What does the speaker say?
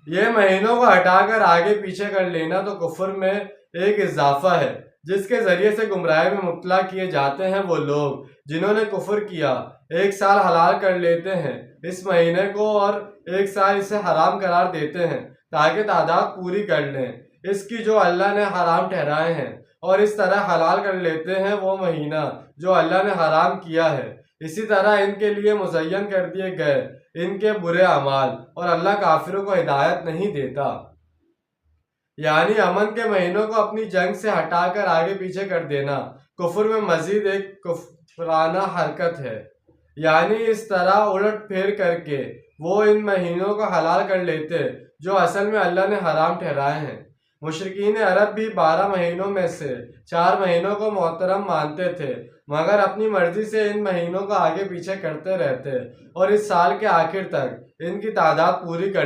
یہ مہینوں کو ہٹا کر آگے پیچھے کر لینا تو کفر میں ایک اضافہ ہے جس کے ذریعے سے گمراہی میں مبتلا کیے جاتے ہیں وہ لوگ جنہوں نے کفر کیا، ایک سال حلال کر لیتے ہیں اس مہینے کو اور ایک سال اسے حرام قرار دیتے ہیں تاکہ تعداد پوری کر لیں اس کی جو اللہ نے حرام ٹھہرائے ہیں، اور اس طرح حلال کر لیتے ہیں وہ مہینہ جو اللہ نے حرام کیا ہے۔ اسی طرح ان کے لیے مزین کر دیے گئے ان کے برے اعمال، اور اللہ کافروں کو ہدایت نہیں دیتا۔ یعنی امن کے مہینوں کو اپنی جنگ سے ہٹا کر آگے پیچھے کر دینا کفر میں مزید ایک کفرانہ حرکت ہے، یعنی اس طرح الٹ پھیر کر کے وہ ان مہینوں کو حلال کر لیتے جو اصل میں اللہ نے حرام ٹھہرائے ہیں۔ مشرکین عرب بھی 12 مہینوں میں سے 4 مہینوں کو محترم مانتے تھے، مگر اپنی مرضی سے ان مہینوں کو آگے پیچھے کرتے رہتے اور اس سال کے آخر تک ان کی تعداد پوری کر